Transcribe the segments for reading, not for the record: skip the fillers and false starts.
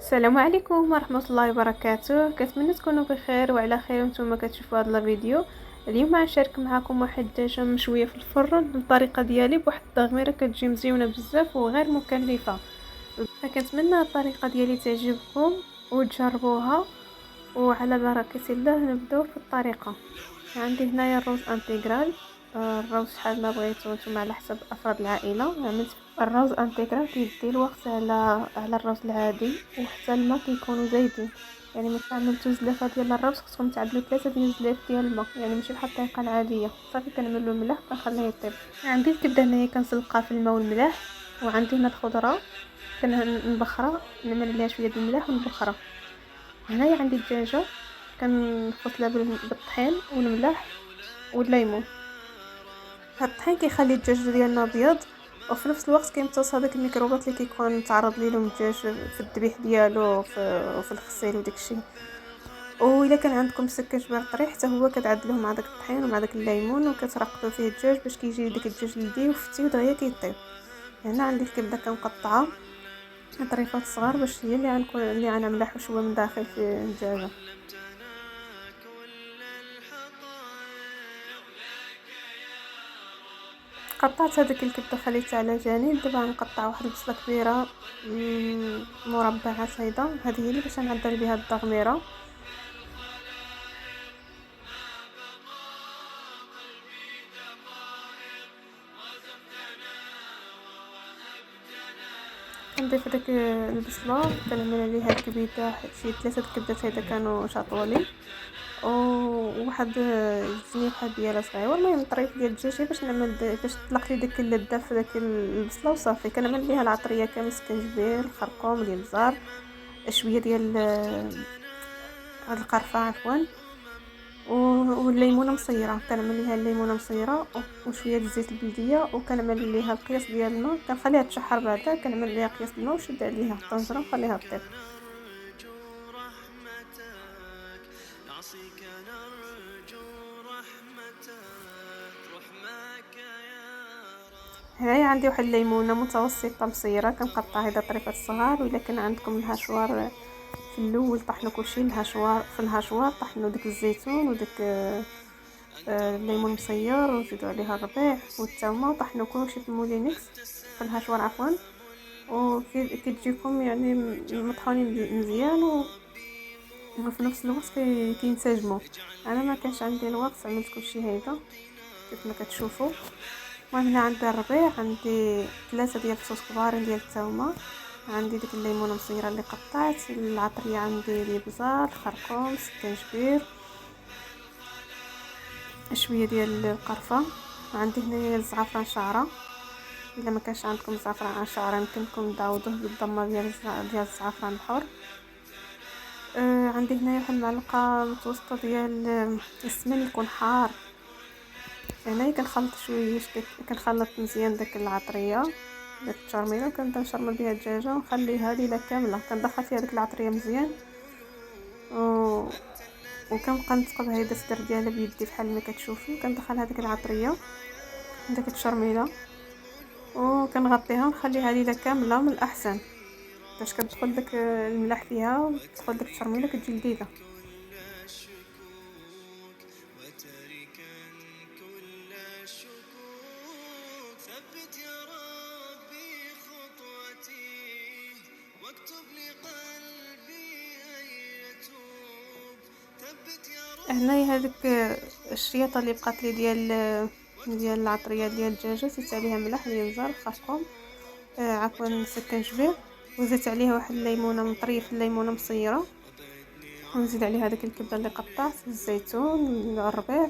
السلام عليكم ورحمه الله وبركاته. كنتمنى تكونوا بخير وعلى خير وانتم كتشوفوا هذا الفيديو. اليوم غنشارك معكم واحد الدجاجه مشويه في الفرن بالطريقه ديالي بواحد التغميره كتجي مزيونه بزاف وغير مكلفه. فكنتمنى الطريقه ديالي تعجبكم وتجربوها، وعلى بركه الله نبداو في الطريقه. عندي هنايا الروز انتغرال. الروز شحال ما بغيتو نتوما على حسب افراد العائله. عملت الروز انتغرال كيدي الوقت على الروز العادي، وحتى الماء كيكونوا زايدين. يعني ملي عملتو زلافه ديال الروز خصكم تعدلوا 3 ديال الزلاف ديال الماء، يعني ماشي بحال الطريقه العاديه. صافي كنعملو الملح كنخليه يطيب. عندي الكبده هنايا كنسلقها في الماء والملح. وعندي هنا الخضره كنبخرها، نعمل ليها شويه د الملح ونبخرها. هنايا عندي الدجاجه كنغسلها بالطحين والملح والليمون. هاد الطحين كيخلي الدجاج ديالنا ابيض، وفي نفس الوقت كيمتص هذاك الميكروبات اللي كيكون متعرض ليهم الدجاج في الذبيح ديالو وفي الغسيل وداكشي. والا كان عندكم مسكن جبار طري حتى هو كتعدلوه مع داك الطحين ومع داك الليمون وكترقدوا فيه الدجاج باش كيجي داك الدجاج لذيذ وفتي ودغيا كيطيب. هنا عندي الكبده كنقطعها طريفات صغار باش هي اللي غنعملها حشوه من داخل في الدجاجه. قطعت هذيك الكبده خليتها على جانب. دابا غنقطع واحد البصله كبيره مربعات. هذه هي اللي باش نعدل بها التغميره. كنضيف داك البصله كنعمل عليها الكبيده، شي 3 كبدات هيدا كانوا شاطولي، وواحد جنيحه ديال صغيره. المهم طريف ديال الدجاج باش باش تطلق لي داك اللذه في داك البصله. وصافي كنعمل ليها العطريه كامل: سكنجبير، الخرقوم، الابزار، شويه ديال هاد القرفه عفوا، والليمونه مصيره. كنعمل ليها الليمونه مصيره وشويه الزيت البلديه، وكنعمل ليها القياس ديال الماء. كنخليها تشحر بعدا كنعمل ليها قياس الماء ونشد عليها الطنجره ونخليها طيب. هنايا عندي واحد الليمونه متوسطه مصيره كنقطع هيدا طريفات صغار. والا كان عندكم الهشوار في الاول طحنوا كلشي الهشوار، في الهشوار طحنوا داك الزيتون وداك الليمون مصير ونزيدوا عليها الربيع والثومه وطحنوا كلشي في المولينكس في الهشوار عفوا. وكتجيكم يعني مطحونين مزيان وفي نفس الوقت كينسجموا. انا ما كانش عندي الوقت عملت كلشي هيدا كيف ما كتشوفوا. المهم هنا عندي الربيع، عندي 3 ديال الفصوص كبار ديال الثومه، عندي ديك الليمونه مصيره اللي قطعت، العطريه عندي الابزار، الخرقوم، السكنجبير، شويه ديال القرفه. عندي هنايا الزعفران شعره. الا ما كانش عندكم الزعفران شعره يمكنكم تعوضوه بالضمه ديال الزعفران الحر. عندي هنايا واحد المعلقه متوسطه ديال السمن يكون حار. هنايا كنخلط شويه كنخلط مزيان داك العطريه داك التشرميله، وكنبدا نشرمل بها الدجاجه ونخليها ليله كامله. كندخل فيها داك العطريه مزيان وكنبقى نتقب هيدا الصدر ديالها بيدي بحال ما كتشوفوا. كندخل هذيك العطريه داك التشرميله وكنغطيها ونخليها ليله كامله من الاحسن باش كتدخل داك الملح فيها وتدخل داك التشرميله كتجي لذيذه. هنايا هذيك الشريطه اللي بقات لي ديال العطريه ديال الدجاجه زدت عليها ملح، الابزار، الخرقوم، عفوا سكنجبير، وزدت عليها واحد الليمونه مطريف، الليمونه مصيره، ونزيد عليها داك الكبده اللي قطعت، الزيتون، الربيع،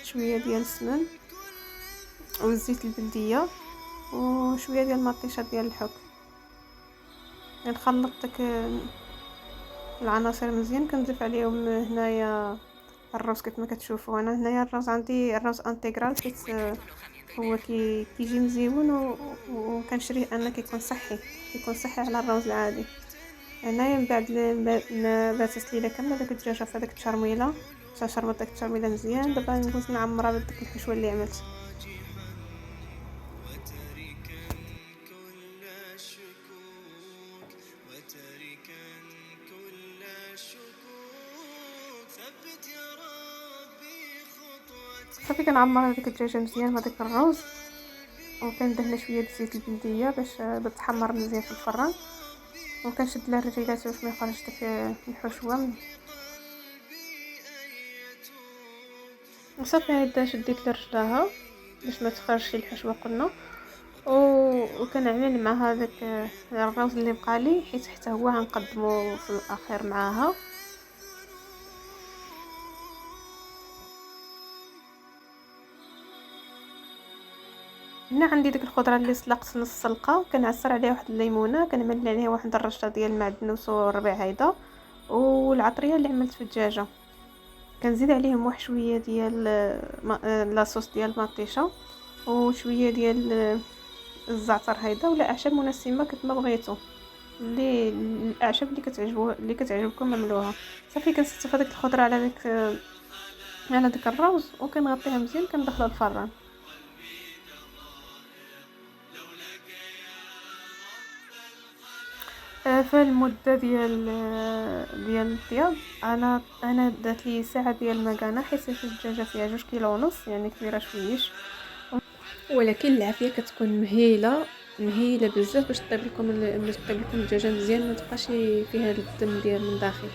شويه ديال السمن والزيت البلديه وشويه ديال المطيشه ديال الحك. نخلط داك العناصر مزيان. كنضيف عليهم هنايا الرز كيف ما كتشوفوا. انا هنايا الرز عندي الرز انتغرال حيت هو كيجي مزيون وكنشريه انه كيكون صحي على الرز العادي. هنايا من بعد ما باتت ليله كامله داك الدجاجه في داك التشرميله شربت داك التشرميله مزيان. دابا ندوز نعمرها بديك الحشوه اللي عملت. صافي كنعمر هذيك الدجاجه مزيان بهذاك الروز، وكندهن شويه بزيت البلديه باش تحمر مزيان في الفران، وكنشد لها الرجيلات باش ما يخرجش داك الحشوه. وصافي هدا شديت لرجلها باش ما تخرجش الحشوه قلنا، وكنعمل مع هذاك الروز اللي بقى لي، حيت حتى هو غنقدمه في الاخير معاها. هنا عندي ديك الخضره اللي سلقت نص سلقه، كنعصر عليها واحد الليمونه، كنملي عليها واحد الرشه ديال المعدنوس والربيع هيدا، والعطريه اللي عملت في الدجاجه كنزيد عليهم واحد شويه ديال لاصوص ديال مطيشه، وشويه ديال الزعتر هيدا، ولا اعشاب منسمه كما بغيتو، اللي الاعشاب اللي كتعجبكم عملوها. صافي كنستف هذيك الخضره على داك الروز، وكنغطيها مزيان، كندخلها الفران. في المده ديال الطياب، انا دات لي ساعه ديال المكانه، حيت الدجاجه فيها 2 كيلو ونص، يعني كبيره شويش، ولكن العافيه كتكون مهيله بزاف باش طيب لكم الدجاجه مزيان، ما تبقاش فيها الدم ديال من داخل.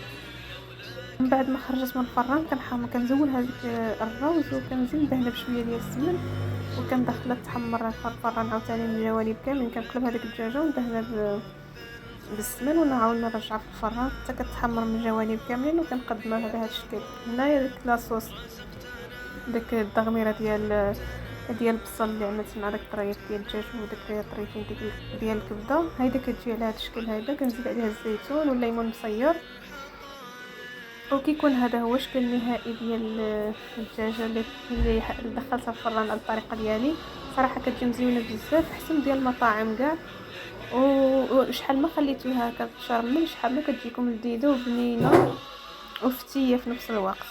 من بعد ما خرجت من الفران كنزول هذيك الروز، وكنزيد ندهنها بشويه ديال السمن، وكندخلها تحمر في الفران عاوتاني من الجوانب كاملين. كنقلب هذيك الدجاجه وندهنها بالسمن، ونعاود نرجعها في الفران حتى كتحمر من الجوانب كاملين، وكنقدمها بهذا الشكل. هنايا ديك لاصوص، داك التغميره ديال البصل اللي عملت مع داك الطريف ديال الدجاج، وداك الطريفين ديال الكبده، هيدا كتجي على هذا الشكل هيدا. كنزيد عليها الزيتون والليمون مصير، وكيكون هذا هو الشكل النهائي ديال الدجاجه اللي دخلتها في الفران على الطريقه ديالي. صراحه كتجي مزيونه بزاف، احسن ديال المطاعم كاع، وشحال ما خليتوها كتشرمل، شحال ما كتجيكم لذيذه وبنينه وفتيه في نفس الوقت،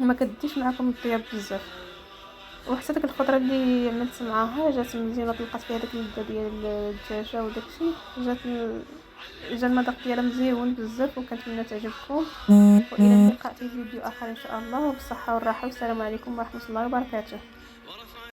وما كديش معكم الطياب بزاف. وحتى ديك الخضره اللي عملت معاها جات مزيانه، طلقت فيها داك اللذه ديال الدجاجه وداكشي، جا المذاق ديالها مزيون بزاف، وكنتمنى تعجبكم. والى اللقاء في فيديو اخر ان شاء الله، وبالصحه والراحه، والسلام عليكم ورحمه الله وبركاته.